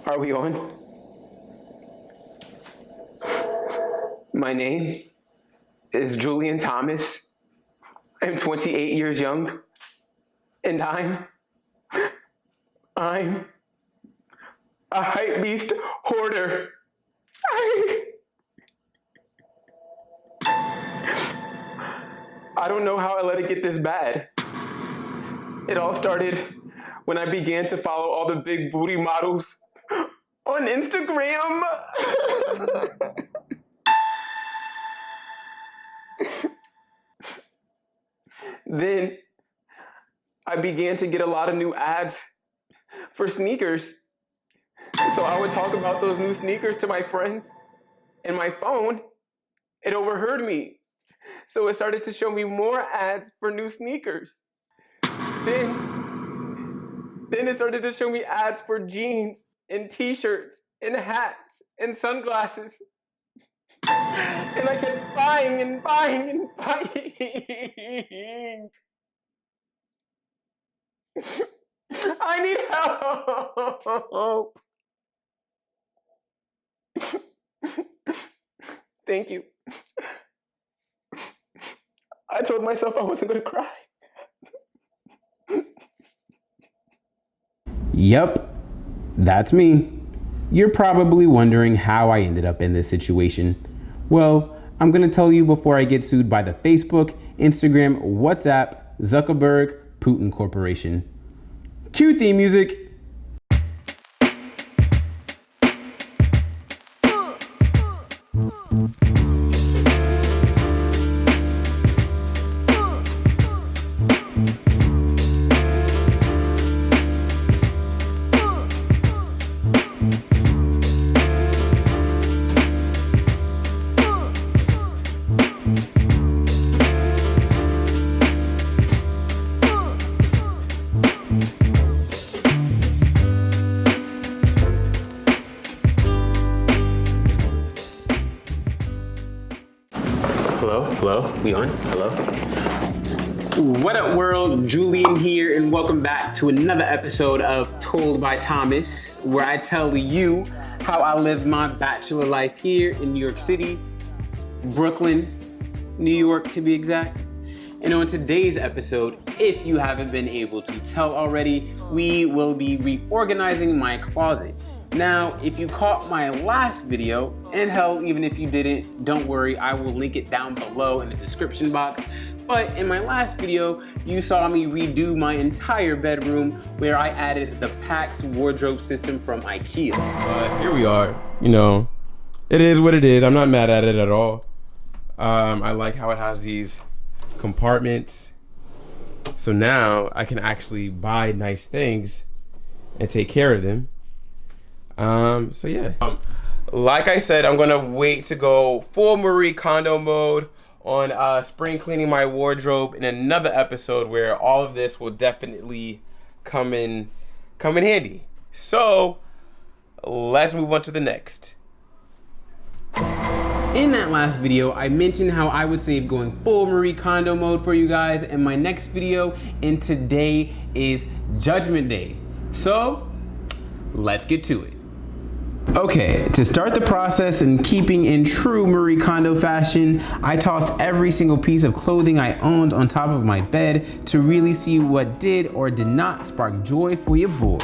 Are we on? My name is Julian Thomas. I'm 28 years young, and I'm a hypebeast hoarder. I don't know how I let it get this bad. It all started when I began to follow all the big booty models on Instagram. Then I began to get a lot of new ads for sneakers. So I would talk about those new sneakers to my friends, and my phone, it overheard me. So it started to show me more ads for new sneakers. Then it started to show me ads for jeans and t-shirts and hats and sunglasses. And I kept buying and buying and buying. I need help. Thank you. I told myself I wasn't going to cry. Yep, that's me. You're probably wondering how I ended up in this situation. Well, I'm gonna tell you before I get sued by the Facebook, Instagram, WhatsApp, Zuckerberg, Putin Corporation. Cue theme music. Hello, we on? Hello? What up, world? Julian here, and welcome back to another episode of Told by Thomas, where I tell you how I live my bachelor life here in New York City, Brooklyn, New York to be exact. And on today's episode, if you haven't been able to tell already, we will be reorganizing my closet. Now, if you caught my last video, and hell, even if you didn't, don't worry, I will link it down below in the description box. But in my last video, you saw me redo my entire bedroom where I added the Pax wardrobe system from IKEA. Here we are. You know, it is what it is. I'm not mad at it at all. I like how it has these compartments. So now I can actually buy nice things and take care of them. So yeah. Like I said, I'm gonna wait to go full Mari Kondo mode on spring cleaning my wardrobe in another episode where all of this will definitely come in handy. So let's move on to the next. In that last video, I mentioned how I would save going full Mari Kondo mode for you guys in my next video, and today is Judgment Day. So let's get to it. Okay, to start the process and keeping in true Mari Kondo fashion, I tossed every single piece of clothing I owned on top of my bed to really see what did or did not spark joy for your boy.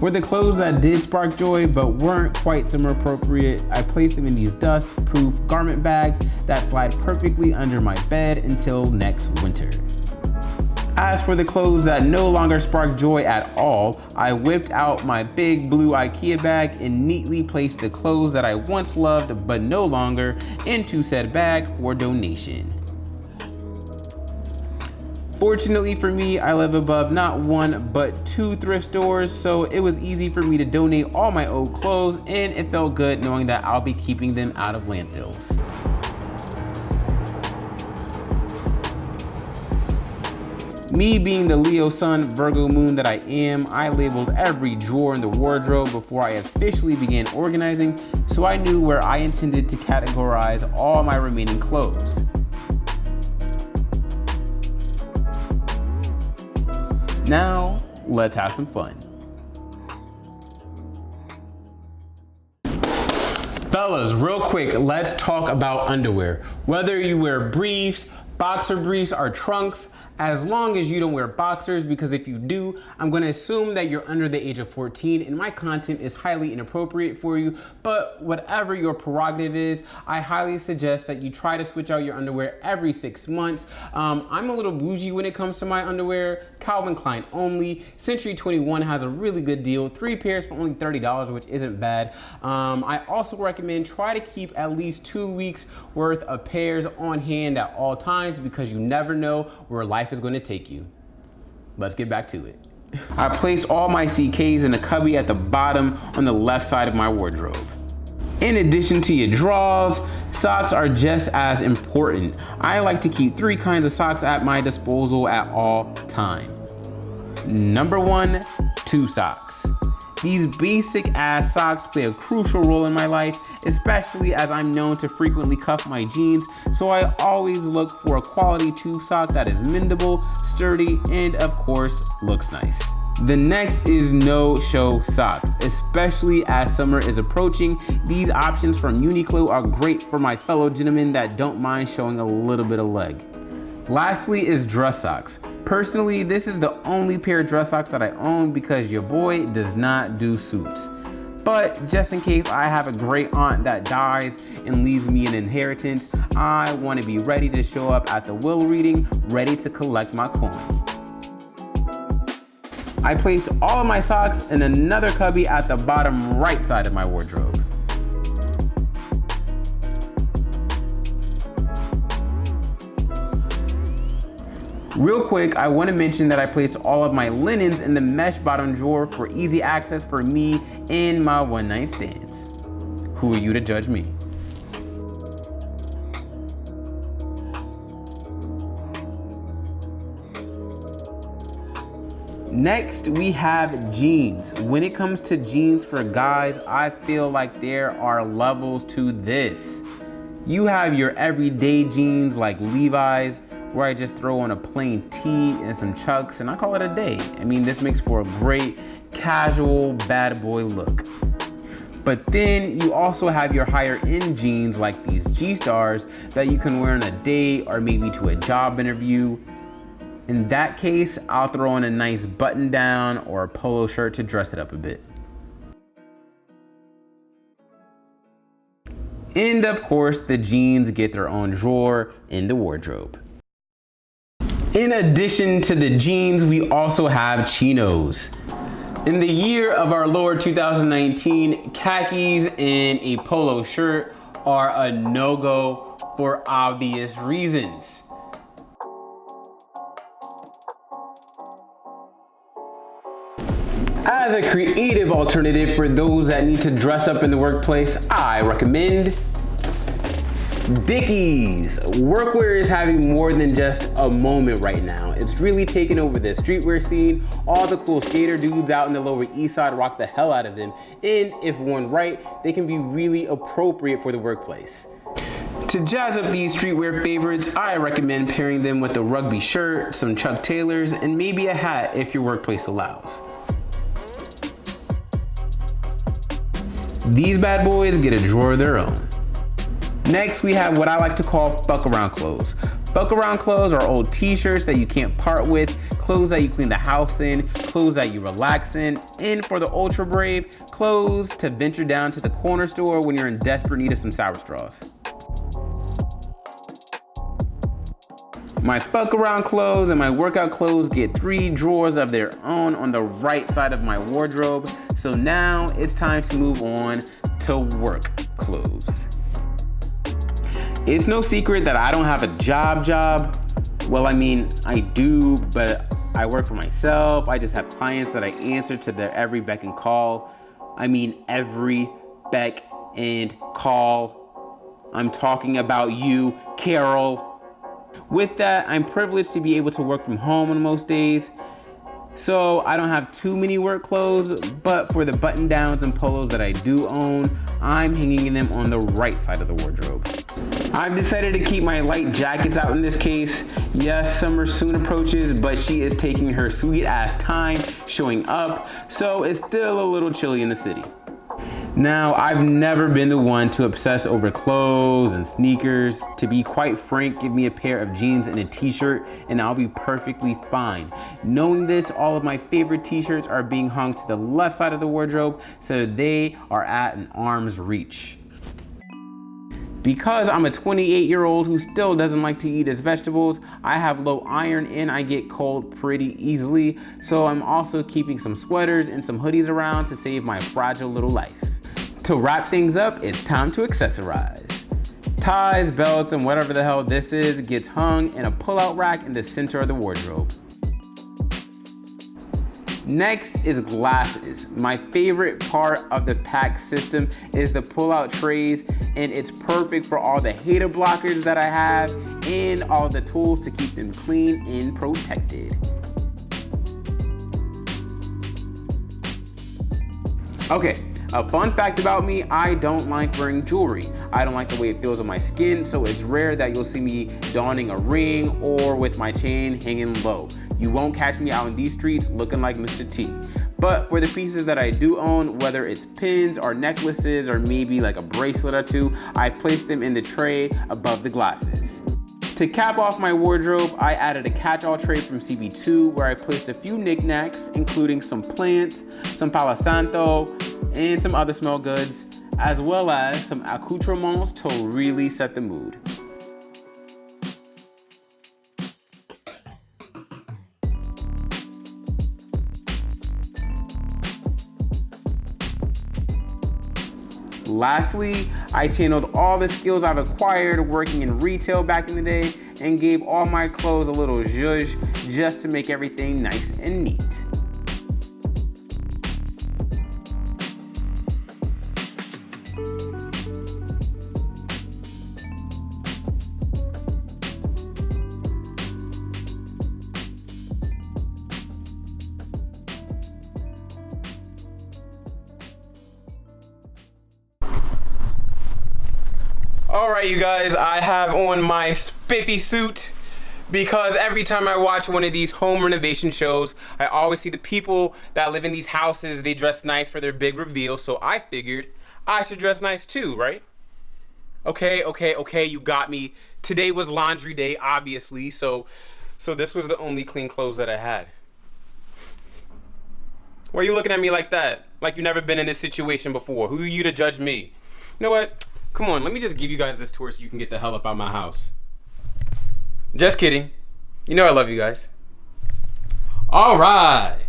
For the clothes that did spark joy but weren't quite summer appropriate, I placed them in these dust-proof garment bags that slide perfectly under my bed until next winter. As for the clothes that no longer spark joy at all, I whipped out my big blue IKEA bag and neatly placed the clothes that I once loved but no longer into said bag for donation. Fortunately for me, I live above not one, but 2 thrift stores, so it was easy for me to donate all my old clothes, and it felt good knowing that I'll be keeping them out of landfills. Me being the Leo Sun, Virgo Moon that I am, I labeled every drawer in the wardrobe before I officially began organizing, so I knew where I intended to categorize all my remaining clothes. Now, let's have some fun. Fellas, real quick, let's talk about underwear. Whether you wear briefs, boxer briefs, or trunks, as long as you don't wear boxers, because if you do, I'm gonna assume that you're under the age of 14 and my content is highly inappropriate for you, but whatever your prerogative is, I highly suggest that you try to switch out your underwear every 6 months. I'm a little bougie when it comes to my underwear, Calvin Klein only. Century 21 has a really good deal, 3 pairs for only $30, which isn't bad. I also recommend try to keep at least 2 weeks worth of pairs on hand at all times because you never know where life is going to take you. Let's get back to it. I placed all my CKs in a cubby at the bottom on the left side of my wardrobe. In addition to your drawers, socks are just as important. I like to keep 3 kinds of socks at my disposal at all times. Number 1, 2 socks. These basic ass socks play a crucial role in my life, especially as I'm known to frequently cuff my jeans, so I always look for a quality tube sock that is mendable, sturdy, and of course, looks nice. The next is no-show socks. Especially as summer is approaching, these options from Uniqlo are great for my fellow gentlemen that don't mind showing a little bit of leg. Lastly is dress socks. Personally, this is the only pair of dress socks that I own because your boy does not do suits. But just in case I have a great aunt that dies and leaves me an inheritance, I want to be ready to show up at the will reading, ready to collect my coin. I placed all of my socks in another cubby at the bottom right side of my wardrobe. Real quick, I want to mention that I placed all of my linens in the mesh bottom drawer for easy access for me and my one-night stands. Who are you to judge me? Next, we have jeans. When it comes to jeans for guys, I feel like there are levels to this. You have your everyday jeans like Levi's, where I just throw on a plain tee and some chucks and I call it a day. I mean, this makes for a great casual bad boy look. But then you also have your higher end jeans like these G-Stars that you can wear on a date or maybe to a job interview. In that case, I'll throw on a nice button down or a polo shirt to dress it up a bit. And of course, the jeans get their own drawer in the wardrobe. In addition to the jeans, we also have chinos. In the year of our Lord 2019, khakis and a polo shirt are a no-go for obvious reasons. As a creative alternative for those that need to dress up in the workplace, I recommend Dickies. Workwear is having more than just a moment right now. It's really taken over the streetwear scene. All the cool skater dudes out in the Lower East Side rock the hell out of them. And if worn right, they can be really appropriate for the workplace. To jazz up these streetwear favorites, I recommend pairing them with a rugby shirt, some Chuck Taylors, and maybe a hat if your workplace allows. These bad boys get a drawer of their own. Next, we have what I like to call fuck around clothes. Fuck around clothes are old t-shirts that you can't part with, clothes that you clean the house in, clothes that you relax in, and for the ultra brave, clothes to venture down to the corner store when you're in desperate need of some sour straws. My fuck around clothes and my workout clothes get 3 drawers of their own on the right side of my wardrobe. So now it's time to move on to work clothes. It's no secret that I don't have a job. Well, I mean, I do, but I work for myself. I just have clients that I answer to their every beck and call. I mean, every beck and call. I'm talking about you, Carol. With that, I'm privileged to be able to work from home on most days. So I don't have too many work clothes, but for the button downs and polos that I do own, I'm hanging them on the right side of the wardrobe. I've decided to keep my light jackets out in this case. Yes, summer soon approaches, but she is taking her sweet ass time showing up, so it's still a little chilly in the city. Now, I've never been the one to obsess over clothes and sneakers. To be quite frank, give me a pair of jeans and a t-shirt and I'll be perfectly fine. Knowing this, all of my favorite t-shirts are being hung to the left side of the wardrobe so they are at an arm's reach. Because I'm a 28-year-old who still doesn't like to eat his vegetables, I have low iron and I get cold pretty easily, so I'm also keeping some sweaters and some hoodies around to save my fragile little life. To wrap things up, it's time to accessorize. Ties, belts, and whatever the hell this is gets hung in a pull-out rack in the center of the wardrobe. Next is glasses. My favorite part of the pack system is the pull-out trays, and it's perfect for all the hater blockers that I have and all the tools to keep them clean and protected. Okay, a fun fact about me, I don't like wearing jewelry. I don't like the way it feels on my skin, so it's rare that you'll see me donning a ring or with my chain hanging low. You won't catch me out in these streets looking like Mr. T. But for the pieces that I do own, whether it's pins or necklaces or maybe like a bracelet or two, I place them in the tray above the glasses. To cap off my wardrobe, I added a catch-all tray from CB2 where I placed a few knickknacks, including some plants, some Palo Santo, and some other small goods, as well as some accoutrements to really set the mood. Lastly, I channeled all the skills I've acquired working in retail back in the day and gave all my clothes a little zhuzh just to make everything nice and neat. All right, you guys, I have on my spiffy suit because every time I watch one of these home renovation shows, I always see the people that live in these houses, they dress nice for their big reveal, so I figured I should dress nice too, right? Okay, you got me. Today was laundry day, obviously, so this was the only clean clothes that I had. Why are you looking at me like that? Like you've never been in this situation before. Who are you to judge me? You know what? Come on, let me just give you guys this tour so you can get the hell up out of my house. Just kidding. You know I love you guys. All right.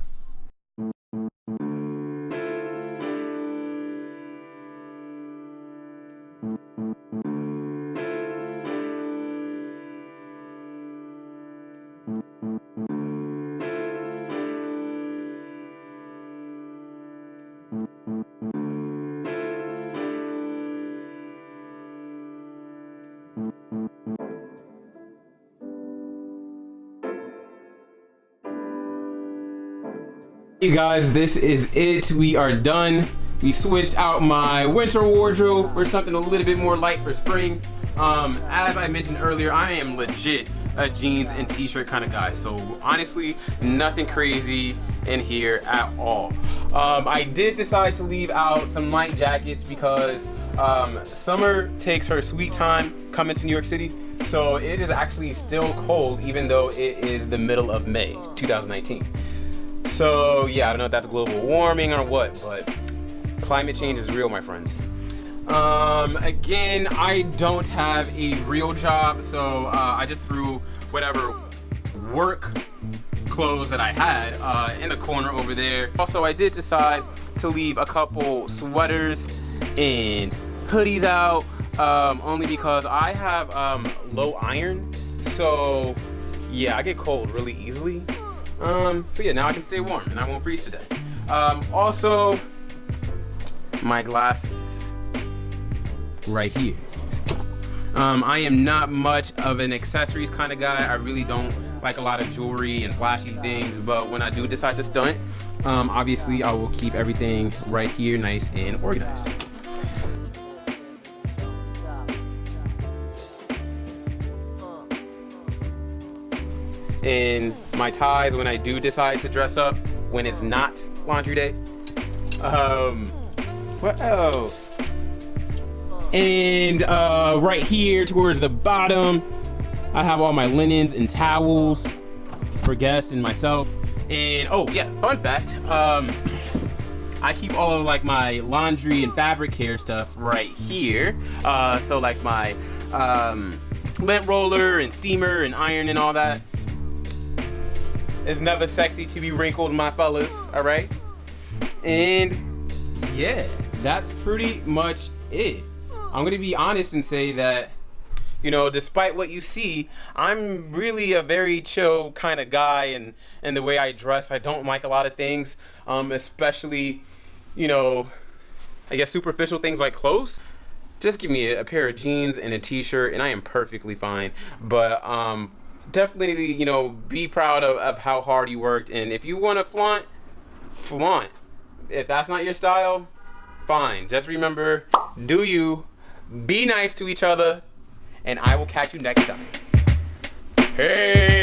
You guys, this is it. We are done. We switched out my winter wardrobe for something a little bit more light for spring. As I mentioned earlier, I am legit a jeans and t-shirt kind of guy, so honestly nothing crazy in here at all. I did decide to leave out some light jackets because summer takes her sweet time coming to New York City, so it is actually still cold even though it is the middle of May 2019. So yeah, I don't know if that's global warming or what, but climate change is real, my friends. Again, I don't have a real job, so I just threw whatever work clothes that I had in the corner over there. Also, I did decide to leave a couple sweaters and hoodies out, only because I have low iron, so yeah, I get cold really easily. So yeah, now I can stay warm and I won't freeze today. Also, my glasses right here. I am not much of an accessories kind of guy. I really don't like a lot of jewelry and flashy things, but when I do decide to stunt, obviously I will keep everything right here nice and organized. in my ties when I do decide to dress up when it's not laundry day. What else? And right here towards the bottom, I have all my linens and towels for guests and myself. And oh yeah, fun fact, I keep all of like my laundry and fabric care stuff right here. So like my lint roller and steamer and iron and all that. It's never sexy to be wrinkled, my fellas, all right? And yeah, that's pretty much it. I'm gonna be honest and say that, you know, despite what you see, I'm really a very chill kind of guy, and the way I dress, I don't like a lot of things, especially, you know, I guess superficial things like clothes. Just give me a pair of jeans and a t-shirt and I am perfectly fine. But definitely, you know, be proud of how hard you worked, and if you want to flaunt, flaunt. If that's not your style, fine. Just remember, do you, be nice to each other, and I will catch you next time. Hey!